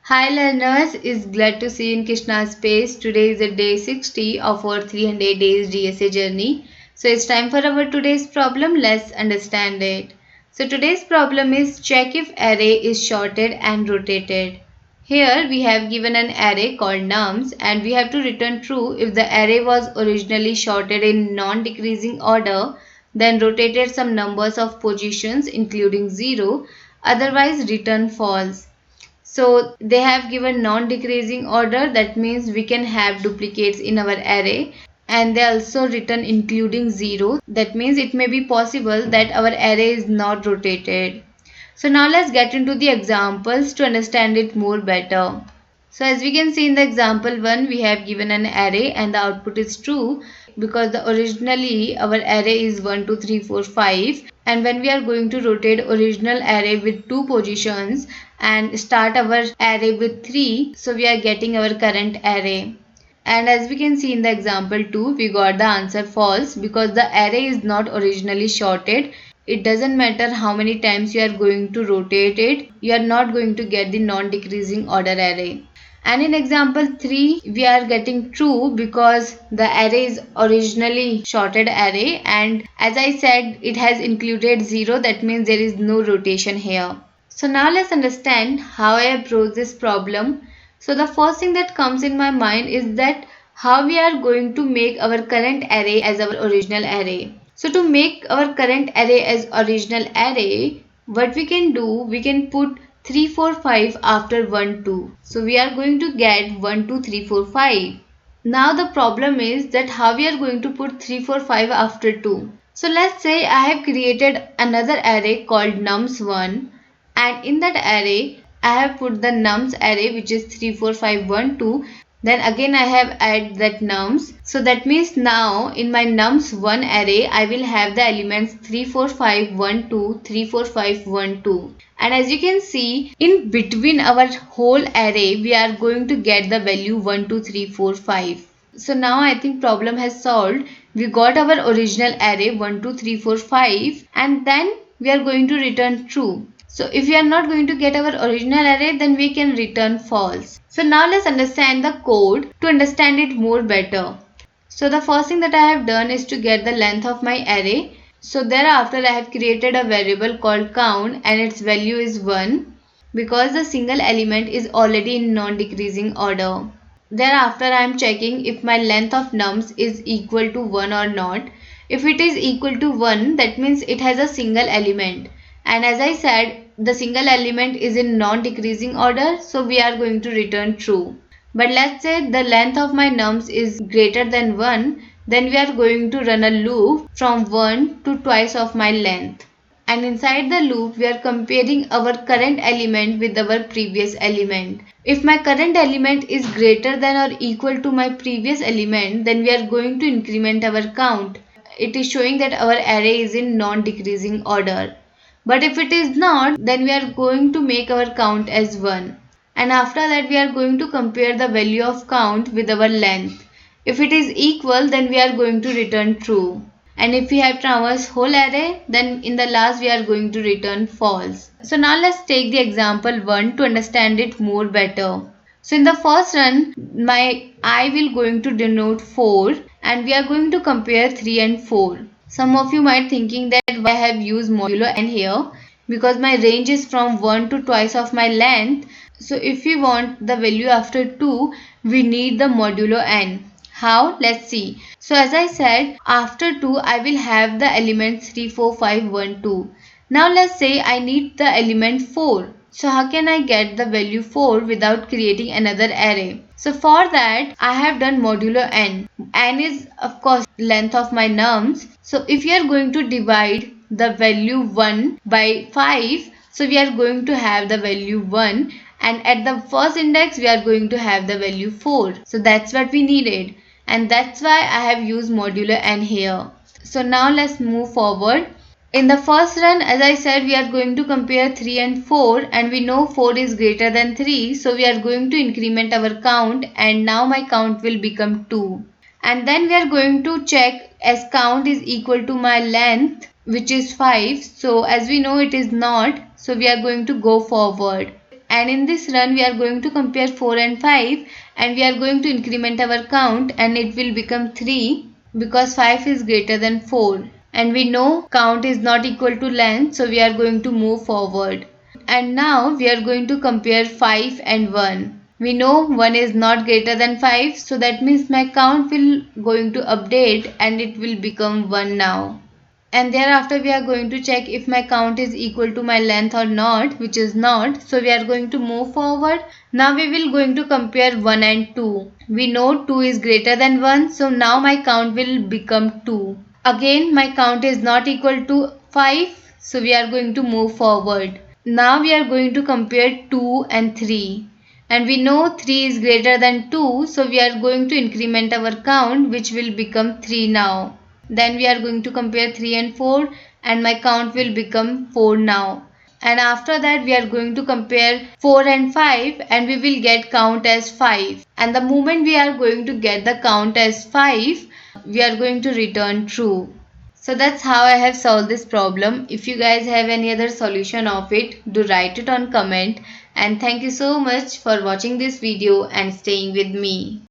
Hi learners, it's glad to see you in Krishna's space. Today is the day 60 of our 300 days DSA journey. So it's time for our today's problem. Let's understand it. So today's problem is check if array is sorted and rotated. Here we have given an array called nums and we have to return true if the array was originally sorted in non-decreasing order, then rotated some numbers of positions including 0, otherwise return false. So they have given non-decreasing order, that means we can have duplicates in our array, and they also written including 0, that means it may be possible that our array is not rotated. So now let's get into the examples to understand it more better. So as we can see in the example 1, we have given an array and the output is true because originally our array is 1, 2, 3, 4, 5, and when we are going to rotate original array with 2 positions and start our array with 3, so we are getting our current array. And as we can see in the example 2, we got the answer false because the array is not originally sorted. It doesn't matter how many times you are going to rotate it, you are not going to get the non-decreasing order array. And in example 3, we are getting true because the array is originally sorted array, and as I said, it has included 0, that means there is no rotation here. So now let's understand how I approach this problem. So the first thing that comes in my mind is that how we are going to make our current array as our original array. So to make our current array as original array, what we can do, we can put 3, 4, 5 after 1, 2. So we are going to get 1, 2, 3, 4, 5. Now the problem is that how we are going to put 3, 4, 5 after 2. So let's say I have created another array called nums1, and in that array I have put the nums array which is 3, 4, 5, 1, 2. Then again I have added that nums. So that means now in my nums1 array I will have the elements 3, 4, 5, 1, 2, 3, 4, 5, 1, 2. And as you can see, in between our whole array we are going to get the value 1, 2, 3, 4, 5. So now I think problem has solved. We got our original array 1, 2, 3, 4, 5, and then we are going to return true. So if we are not going to get our original array, then we can return false. So now let's understand the code to understand it more better. So the first thing that I have done is to get the length of my array. So thereafter I have created a variable called count and its value is 1 because the single element is already in non-decreasing order. Thereafter I am checking if my length of nums is equal to 1 or not. If it is equal to 1, that means it has a single element. And as I said, the single element is in non-decreasing order, so we are going to return true. But let's say the length of my nums is greater than 1, then we are going to run a loop from 1 to twice of my length. And inside the loop, we are comparing our current element with our previous element. If my current element is greater than or equal to my previous element, then we are going to increment our count. It is showing that our array is in non-decreasing order. But if it is not, then we are going to make our count as 1. And after that we are going to compare the value of count with our length. If it is equal, then we are going to return true. And if we have traversed whole array, then in the last we are going to return false. So now let's take the example 1 to understand it more better. So in the first run, my I will going to denote 4 and we are going to compare 3 and 4. Some of you might thinking that why I have used modulo n here, because my range is from 1 to twice of my length. So if we want the value after 2, we need the modulo n. How? Let's see. So as I said, after 2 I will have the elements 3, 4, 5, 1, 2. Now let's say I need the element 4. So how can I get the value 4 without creating another array? So for that I have done modulo n. N is of course length of my nums. So if you are going to divide the value 1 by 5, so we are going to have the value 1, and at the first index we are going to have the value 4. So that's what we needed, and that's why I have used modulo n here. So now let's move forward. In the first run, as I said, we are going to compare 3 and 4, and we know 4 is greater than 3, so we are going to increment our count, and now my count will become 2. And then we are going to check as count is equal to my length, which is 5. So as we know it is not, so we are going to go forward. And in this run we are going to compare 4 and 5, and we are going to increment our count, and it will become 3 because 5 is greater than 4. And we know count is not equal to length, so we are going to move forward. And now we are going to compare 5 and 1. We know 1 is not greater than 5, so that means my count will going to update and it will become 1 now. And thereafter we are going to check if my count is equal to my length or not, which is not, so we are going to move forward. Now we will going to compare 1 and 2. We know 2 is greater than 1, so now my count will become 2. Again my count is not equal to 5, so we are going to move forward. Now we are going to compare 2 and 3. And we know 3 is greater than 2, so we are going to increment our count, which will become 3 now. Then we are going to compare 3 and 4, and my count will become 4 now. And after that we are going to compare 4 and 5, and we will get count as 5. And the moment we are going to get the count as 5, we are going to return true. So that's how I have solved this problem. If you guys have any other solution of it, do write it on comment. And thank you so much for watching this video and staying with me.